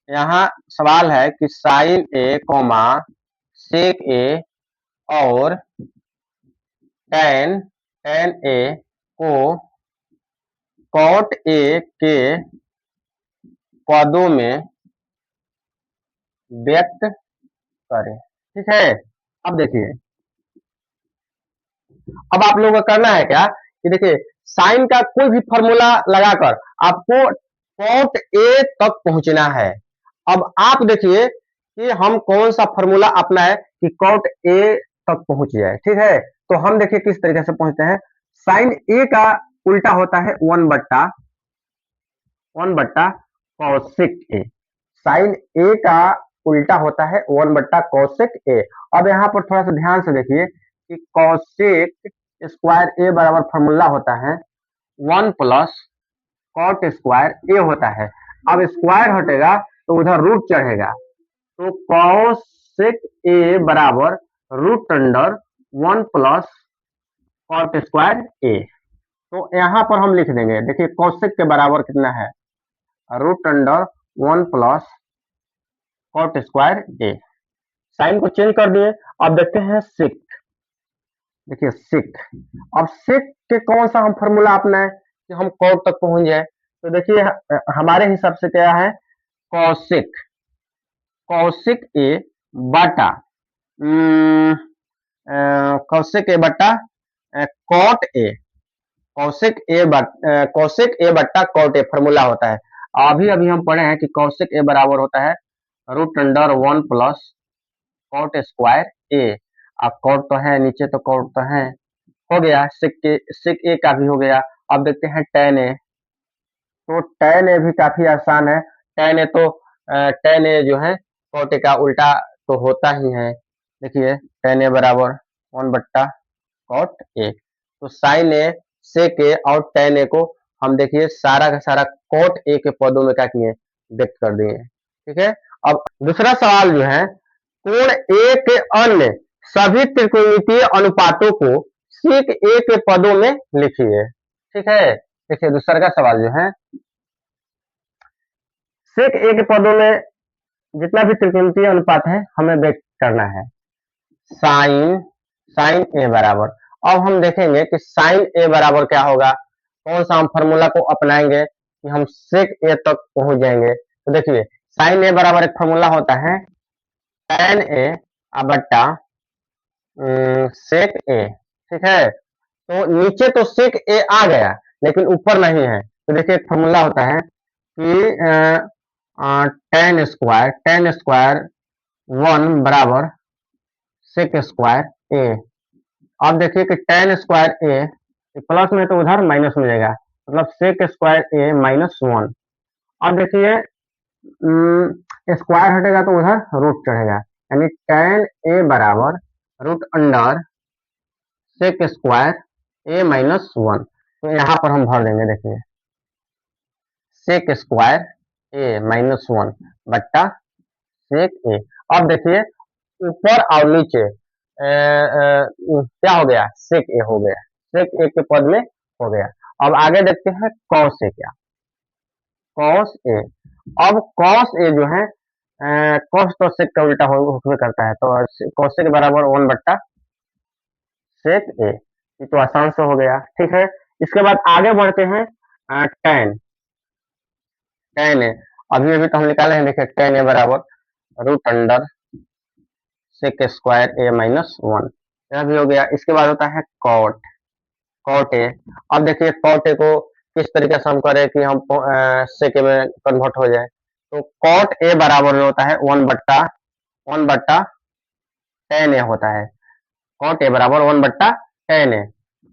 यहाँ सवाल है कि साइन ए कॉमा सेक ए और टेन टेन ए को कॉट ए के पदों में व्यक्त करें। ठीक है, अब देखिए, अब आप लोगों को करना है क्या कि देखिए, साइन का कोई भी फॉर्मूला लगाकर आपको कॉट ए तक पहुंचना है। अब आप देखिए कि हम कौन सा फॉर्मूला अपनाए कि कॉट ए तक पहुंच जाए। ठीक है, तो हम देखिए किस तरीके से पहुंचते हैं। साइन ए का उल्टा होता है वन बट्टा कॉसेक ए। साइन ए का उल्टा होता है 1 बट्टा कॉसेक ए। अब यहाँ पर थोड़ा सा ध्यान से देखिए कि कॉसेक स्क्वायर ए बराबर फॉर्मूला होता है 1 प्लस कॉट स्क्वायर ए होता है। अब स्क्वायर हटेगा तो उधर रूट चढ़ेगा, तो कॉसेक ए बराबर root under 1 plus cot square A. तो यहाँ पर हम लिख देंगे, देखिए कॉसेक के बराबर कितना है, root under 1 plus cot square A. Sign को चेंज कर दिए। अब देखते हैं सिक। देखिए सिक, अब सिक के कौन सा हम फॉर्मूला अपनाएं कि हम कॉट तक पहुंच जाए। तो देखिए हमारे हिसाब से क्या है, कॉसिक कॉसिक ए बटा कॉसिक ए बट्टा कॉट ए। कॉसिक ए बट्टा कॉट ए फॉर्मूला होता है। अभी अभी हम पढ़े हैं कि कॉसिक ए बराबर होता है root under 1 plus cot square A. अब कॉट तो है नीचे, तो कॉट तो है, हो गया। सिक ए का भी हो गया। अब देखते हैं टेन ए। तो टेन ए भी काफी आसान है। टेन ए जो है कॉट ए का उल्टा तो होता ही है। देखिए टेन ए बराबर 1 बट्टा कॉट ए। तो साइन ए, सेक ए और टेन ए को हम देखिए सारा का सारा कॉट ए के पदों में क्या किए, व्यक्त कर दिए। ठीक है, अब दूसरा सवाल जो है, कोण ए के अन्य सभी त्रिकोणमितीय अनुपातों को सेक ए के पदों में लिखिए। ठीक है, देखिए दूसरा का सवाल जो है, सेक ए के पदों में जितना भी त्रिकोणमितीय अनुपात है हमें व्यक्त करना है। साइन साइन ए बराबर, अब हम देखेंगे कि साइन ए बराबर क्या होगा, कौन सा हम फॉर्मूला को अपनाएंगे कि हम सेक ए तक पहुंच जाएंगे। तो देखिए साइन ए बराबर एक फॉर्मूला होता है tan ए बट्टा सेक ए। ठीक है, तो नीचे तो सेक ए आ गया लेकिन ऊपर नहीं है। तो देखिए एक फॉर्मूला होता है कि टेन स्क्वायर 1 बराबर सेक स्क्वायर ए। अब देखिए कि टेन स्क्वायर ए प्लस में तो उधर माइनस में जाएगा, मतलब सेक स्क्वायर ए माइनस 1। अब देखिए स्क्वायर हटेगा तो उधर रूट चढ़ेगा, यानी टेन ए बराबर रूट अंडर सेक स्क्वायर ए माइनस 1। तो यहाँ पर हम भर देंगे, देखिए सेक स्क्वायर ए माइनस 1 बट्टा सेक ए। अब देखिए ऊपर और नीचे क्या हो गया, सेक ए हो गया, सेक ए के पद में हो गया। अब आगे देखते हैं कॉस ए। क्या कॉस ए, अब कॉस ए जो है कॉस तो सेक का उल्टा हुक्म करता है, तो कॉस ए के बराबर 1 बट्टा सेक ए। ये तो आसान से हो गया। ठीक है, इसके बाद आगे बढ़ते हैं टेन टेन ए। अभी अभी तो हम निकाले हैं, देखिए टेन ए बराबर रूट अंडर सेक स्क्वायर ए माइनस 1, यह भी हो गया। इसके बाद होता है कॉट कॉट ए। अब देखिए कॉट ए को किस तरीके से हम करें कि हम सेक में कन्वर्ट हो जाए। तो कॉट ए बराबर होता है 1 बट्टा टेन ए होता है। कॉट ए बराबर 1 बट्टा टेन ए,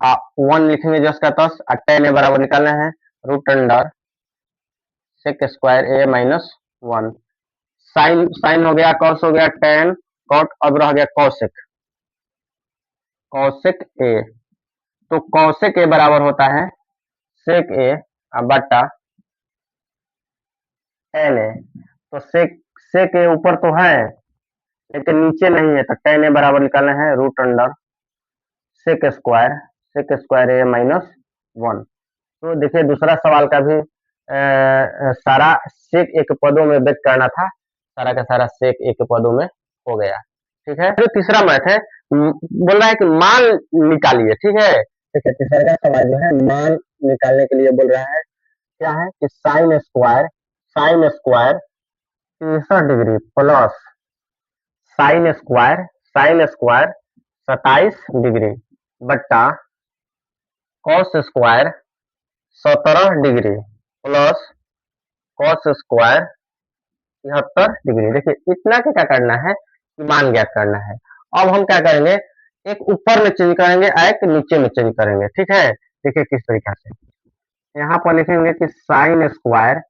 1 लिखेंगे जस का तस, और टेन ए बराबर निकालना है रूट अंडर सेक स्क्वायर ए माइनस 1। साइन साइन हो गया, कॉस हो गया, टेन कॉट, अब रह गया कॉसेक कॉसेक ए। तो कॉसेक ए बराबर होता है सेक ए बट्टा टेन ए। तो सेक ए ऊपर तो है लेकिन नीचे नहीं है, तो टेन ए बराबर निकालना है रूट अंडर सेक स्क्वायर ए माइनस 1। तो देखिए दूसरा सवाल का भी सारा सेक एक पदों में व्यक्त करना था, सारा का सारा सेक एक पदों में हो गया। ठीक है, जो तीसरा मैथ है बोल रहा है कि मान निकालिए। ठीक है, ठीक है, तीसरा का सवाल जो है मान निकालने के लिए बोल रहा है, क्या है कि sine square 63 degree plus sine square 27 degree बट्टा cos square 17 degree plus cos square 73 degree. देखिए इतना के क्या करना है कि मान ज्ञात करना है। अब हम क्या करेंगे, एक ऊपर में चेंज करेंगे, एक नीचे में चेंज करेंगे। ठीक है, देखिए किस तरीका से यहाँ पर लिखेंगे कि साइन स्क्वायर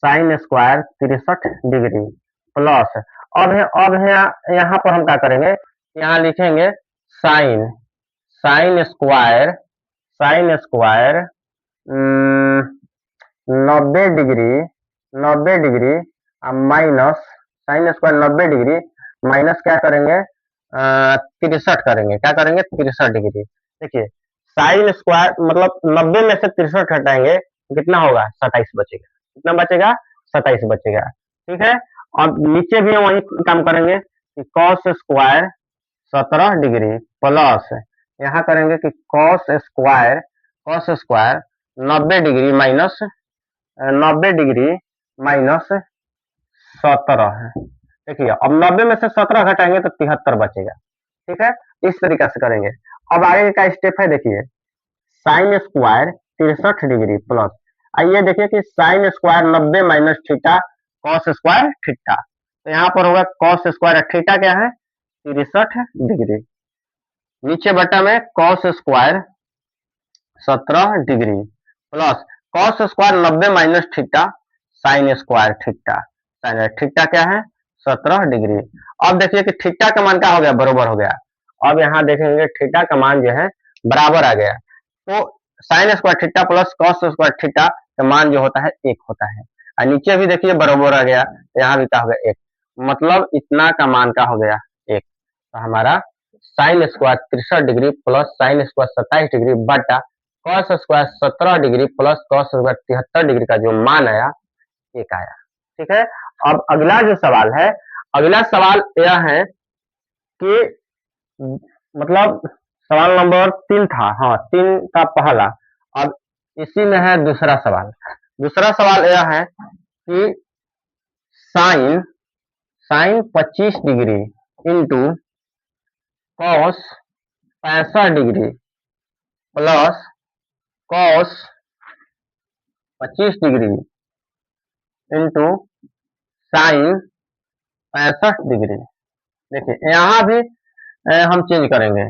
63 डिग्री प्लस, अब है यहाँ पर हम क्या करेंगे, यहाँ लिखेंगे sine sine square 90 degree minus sine square 90 degree minus क्या करेंगे, 63 करेंगे। क्या करेंगे, 63 डिग्री। देखिए साइन स्क्वायर मतलब 90 में से 63 हटाएंगे तो कितना होगा, 27 बचेगा। कितना बचेगा, 27 बचेगा। ठीक है, अब नीचे भी हम वही काम करेंगे कि कॉस स्क्वायर 17 डिग्री प्लस यहाँ करेंगे कि cos square 90 degree minus 90 degree minus 17 है। देखिए अब 90 में से 17 घटाएंगे तो 73 बचेगा। ठीक है, इस तरीका से करेंगे। अब आगे का स्टेप है, देखिए साइन स्क्वायर 63 डिग्री प्लस, आइए देखिए कि sine square 90 minus theta cos square theta, तो यहाँ पर होगा कॉस स्क्वायर थीटा क्या है 63 डिग्री, नीचे बटा में cos square 17 degree plus cos square 90 minus theta sign square theta, sine theta क्या है 17 डिग्री। अब देखिए कि थीटा का मान क्या हो गया, बराबर हो गया। अब यहाँ देखेंगे थीटा का मान जो है बराबर आ गया, तो sign square theta plus cos square theta का मान जो होता है 1 होता है, और नीचे भी देखिए बराबर आ गया, तो यहाँ भी क्या हो गया 1, मतलब इतना का मान का हो गया 1। तो हमारा sine square 63 degree plus sine square 27 degree बटा cos square 17 degree plus cos square 73 degree का जो मान आया 1 आया। ठीक है, अब अगला जो सवाल है, अगला सवाल यह है कि मतलब सवाल नंबर 3 था, हाँ 3 का पहला, अब इसी में है दूसरा सवाल। दूसरा सवाल यह है कि sine sine 25 degree into cos 65 degree plus cos 25 degree into sine 65 degree. देखिए यहाँ भी हम चेंज करेंगे,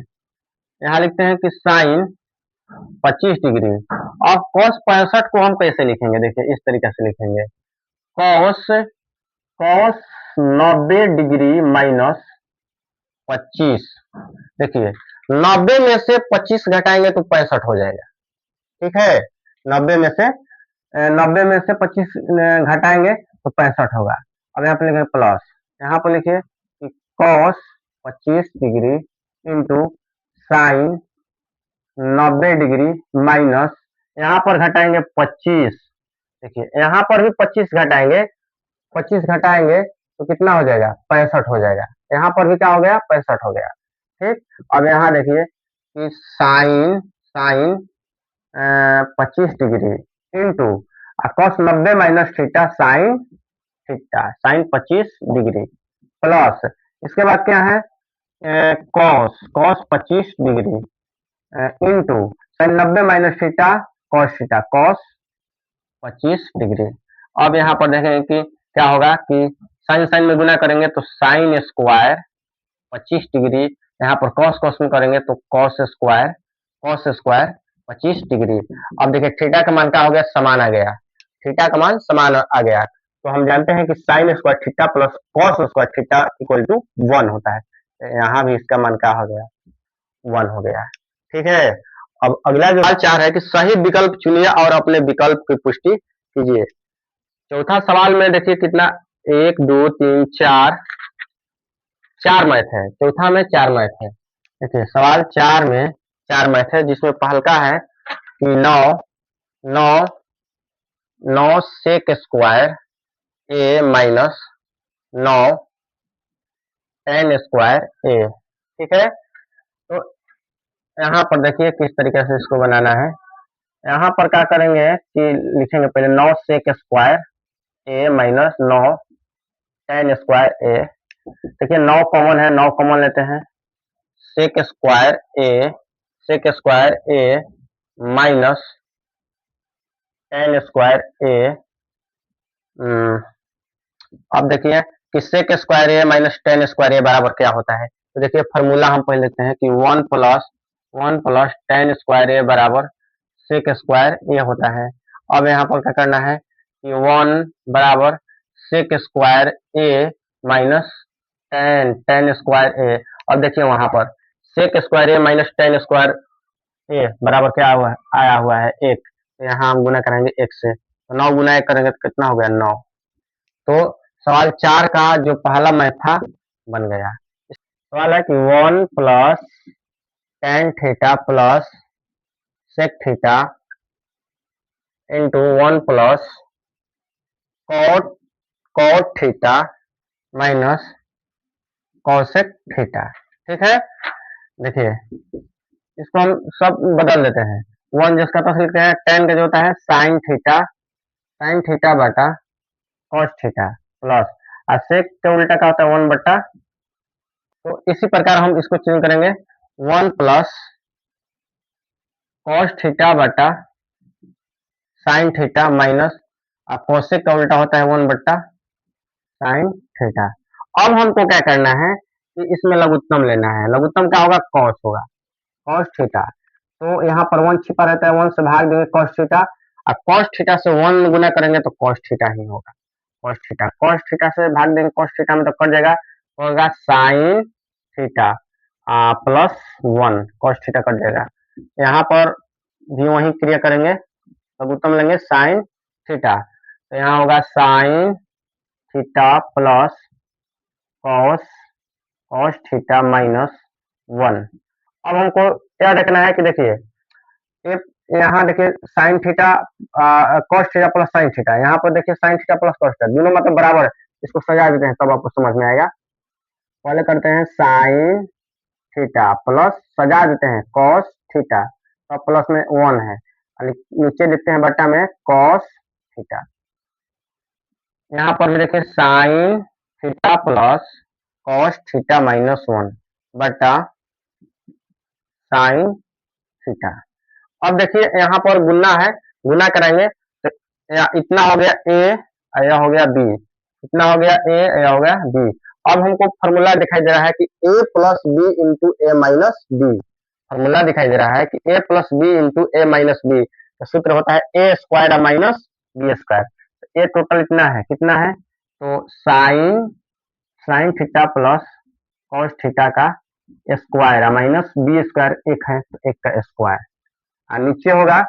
यहाँ लिखते हैं कि साइन 25 डिग्री और कॉस 65 को हम कैसे लिखेंगे, देखिए इस तरीके से लिखेंगे, कॉस कॉस 90 डिग्री माइनस 25। देखिए 90 में से 25 घटाएंगे तो 65 हो जाएगा। ठीक है, 90 में से 25 घटाएंगे तो 65 होगा। अब यहाँ पे लिखेंगे प्लस, यहाँ पर लिखिए कि cos 25 degree into sine 90 degree minus, यहाँ पर घटाएंगे 25। देखिए यहाँ पर भी 25 घटाएंगे, 25 घटाएंगे तो कितना हो जाएगा 65 हो जाएगा। यहाँ पर भी क्या हो गया 65 हो गया। ठीक, अब यहाँ देखिए कि sine sine 25 degree into cos 90 minus theta sine 25 degree plus, इसके बाद क्या है cos cos 25 degree into sine 90 minus theta cos 25 degree. अब यहाँ पर देखेंगे कि क्या होगा कि साइन साइन में गुना करेंगे तो साइन स्क्वायर 25 डिग्री, यहाँ पर कॉस कॉस में करेंगे तो कॉस स्क्वायर 25 डिग्री। अब देखिए थीटा का मान क्या हो गया, समान आ गया, थीटा का मान समान आ गया, तो हम जानते हैं कि sine square theta plus cos square theta equal to 1 होता है। यहाँ भी इसका मान क्या हो गया 1 हो गया। ठीक है, अब अगला जो सवाल 4 है कि सही विकल्प चुनिए और अपने विकल्प की पुष्टि कीजिए। चौथा सवाल में देखिए कितना 1 2 3 4 मैथ है, चौथा में 4 मैथ है। देखिए सवाल 4 में 4 मैथ है, जिसमें पहलका है कि 9 9 सेक स्क्वायर ए माइनस 9 टेन स्क्वायर ए। ठीक है, तो यहाँ पर देखिए किस तरीके से इसको बनाना है। यहाँ पर क्या करेंगे कि लिखेंगे पहले 9 सेक स्क्वायर ए माइनस 9 टेन स्क्वायर ए। देखिए 9 कॉमन है, 9 कॉमन लेते हैं। Sec square A minus ten square A. अब देखिए कि सेक स्क्वायर ए माइनस टेन स्क्वायर ए बराबर क्या होता है। तो देखिए फॉर्मूला हम पहले लेते हैं कि वन प्लस टेन स्क्वायर ए बराबर सेक स्क्वायर ए होता है। अब यहाँ पर क्या करना है कि वन बराबर sec square A minus ten square A. अब देखिए वहां पर सेक स्क्वायर ए माइनस टेन स्क्वायर ए बराबर क्या हुआ आया हुआ है एक। तो यहाँ हम गुना करेंगे एक से, तो 9 गुना 1 करेंगे तो कितना हो गया 9। तो सवाल 4 का जो पहला मैथ था बन गया। सवाल है कि one plus tan theta plus sec theta into one plus cot cot theta minus cosec theta. ठीक है, देखिए इसको हम सब बदल देते हैं। वन जिसका पास लिखते हैं, टेन का जो होता है साइन थीटा बटा कॉस थीटा प्लस और सेक के उल्टा का होता है वन बटा। तो इसी प्रकार हम इसको चेंज करेंगे, वन प्लस कॉस थीटा बटा साइन थीटा माइनस कोसेक का उल्टा होता है वन बट्टा साइन थीटा। अब हमको क्या करना है कि इसमें लघुत्तम लेना है। लघुत्तम क्या होगा, कॉस होगा, कॉस थीटा। तो यहाँ पर वन छिपा रहता है, वन से भाग देंगे कॉस थीटा, और कॉस थीटा से वन गुना करेंगे तो कॉस थीटा ही होगा। कॉस थीटा से भाग देंगे कॉस थीटा में तो कट जाएगा, होगा sine theta plus one, cos theta cut जाएगा। यहाँ पर भी वही क्रिया करेंगे, लघुत्तम लेंगे साइन थीटा, तो यहाँ होगा sine theta plus cos cos theta minus one. अब हमको याद रखना है कि देखिए यहाँ देखिए sine theta cos theta plus sine theta, यहाँ पर देखिए sine theta plus cos theta दोनों मतलब बराबर है। इसको सजा देते हैं तब आपको समझ में आएगा। पहले करते हैं साइन थीटा प्लस सजा देते हैं कॉस थीटा, तो प्लस में वन है, नीचे देते हैं बट्टा में कॉस थीटा। यहाँ पर भी देखिए sine theta plus cos theta minus one बटा साइन थीटा। अब देखिए यहाँ पर गुना है, गुना कराएंगे तो इतना हो गया ए, यह हो गया बी, इतना हो गया ए, यह हो गया बी। अब हमको फॉर्मूला दिखाई दे रहा है कि A plus B into A minus B. Formula दिखाई दे रहा है कि A plus B into A minus B का सूत्र होता है A square minus B square. A total इतना है, कितना है, तो sine sine theta plus cos theta का स्क्वायर माइनस बी स्क्वायर एक है तो एक का स्क्वायर, और नीचे होगा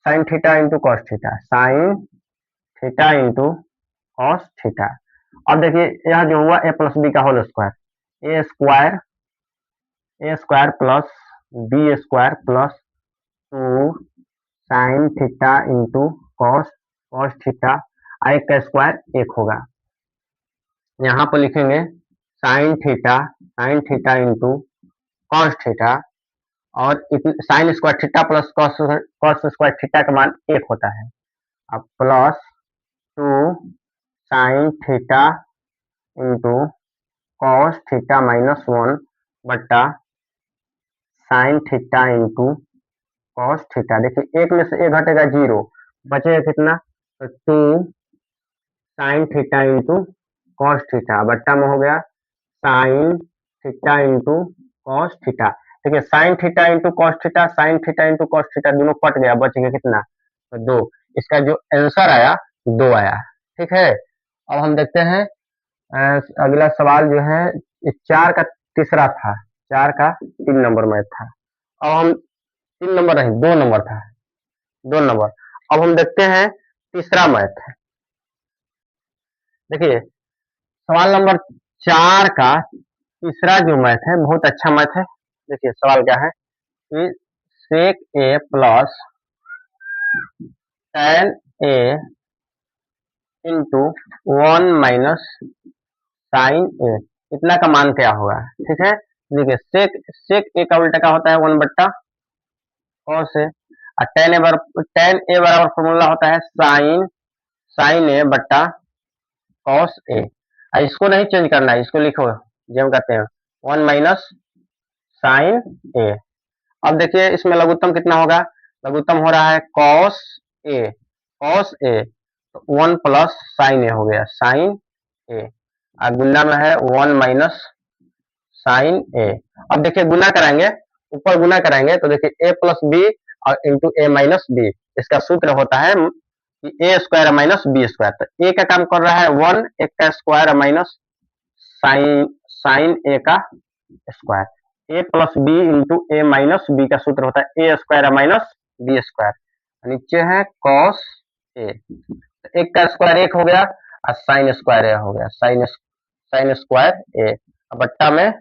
sine theta into cos theta, sine theta into cos theta. अब देखिए यह जो हुआ ए प्लस बी का whole square, A square plus B square plus two sine theta into cos cos theta, एक का स्क्वायर एक होगा। यहाँ पर लिखेंगे sine theta into cos theta, और sine square theta plus cos square theta का मान एक होता है। अब plus two sine theta into cos theta minus one बट्टा sine theta into cos theta. देखिए एक में से एक घटेगा जीरो, बचेगा कितना, तो two sine theta into cos theta बट्टा में हो गया sine theta into cos theta. देखिए sine theta into cos theta, sine theta into cos theta दोनों कट गया, बच गया कितना, तो दो। इसका जो आंसर आया दो आया। ठीक है, अब हम देखते हैं अगला सवाल जो है चार का तीसरा था, चार का 3 नंबर में था। अब हम 3 नंबर नहीं 2 नंबर था, 2 नंबर। अब हम देखते हैं तीसरा मैथ। देखिए सवाल नंबर 4 का तीसरा जो मैथ है बहुत अच्छा मैथ है। देखिए सवाल क्या है कि सेक ए प्लस टेन ए इंटू 1 - साइन ए, इतना का मान क्या होगा, ठीक है। देखिए सेक ए का उल्टा क्या होता है, 1/cos ए, और टेन ए बराबर फॉर्मूला होता है साइन ए बट्टा कॉस ए। इसको नहीं चेंज करना है, इसको लिखो जो हम कहते हैं 1 - साइन ए। अब देखिए इसमें लघुत्तम कितना होगा, लघुत्तम हो रहा है कॉस ए तो 1 + साइन ए हो गया साइन ए, और गुना में है 1 - साइन ए। अब देखिए गुना कराएंगे, ऊपर गुना कराएंगे तो देखिए a+b और इंटू a-b, इसका सूत्र होता है कि a² - b²। तो a का काम कर रहा है 1, एक का स्क्वायर माइनस साइन ए का स्क्वायर। a+b इंटू a-b का सूत्र होता है a² - b²। नीचे है कॉस ए, एक का स्क्वायर एक हो गया और साइन स्क्वायर ए हो गया, साइन स्क्वायर ए, बट्टा में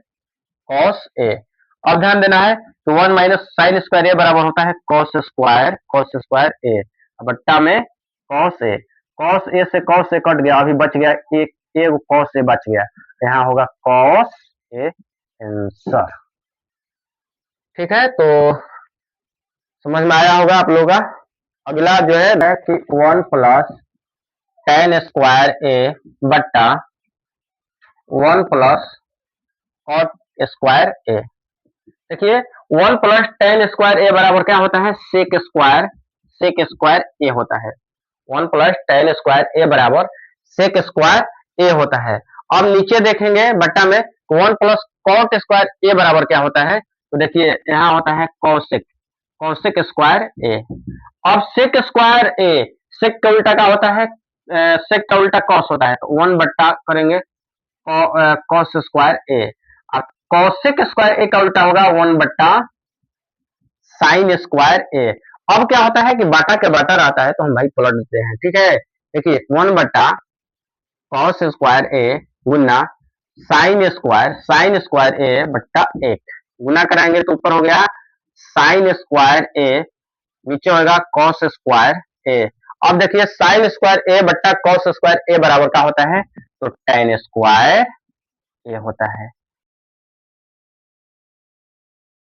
कॉस ए। अब ध्यान देना है कि 1 - साइन स्क्वायर ए बराबर होता है कॉस स्क्वायर ए, बट्टा में कॉस ए। कॉस ए से कॉस ए कट गया, अभी बच गया एक कॉस ए बच गया, यहाँ होगा कॉस ए आंसर। ठीक है, तो समझ में आया होगा आप लोगों का। अगला जो है कि 1 + tan² ए बट्टा 1 + cot² ए। देखिए 1 + tan² ए बराबर क्या होता है, सेक स्क्वायर ए होता है। 1 + tan² ए बराबर सेक² ए होता है। अब नीचे देखेंगे बट्टा में 1 + cot² ए बराबर क्या होता है, तो देखिए यहाँ होता है कॉसेक² ए। अब सेक का उल्टा क्या होता है, सेक का उल्टा कॉस होता है, तो 1 बट्टा करेंगे cos² ए। अब cosec² ए का उल्टा होगा 1/sin² ए। अब क्या होता है कि बाटा के बाटा रहता है तो हम भाई पलट देते हैं, ठीक है। देखिए 1/cos² ए गुना साइन² ए बट्टा 1, गुना कराएंगे तो ऊपर हो गया sin² ए, नीचे होगा cos² ए। अब देखिए sin² ए बट्टा cos² ए बराबर क्या होता है, तो tan² ये होता है।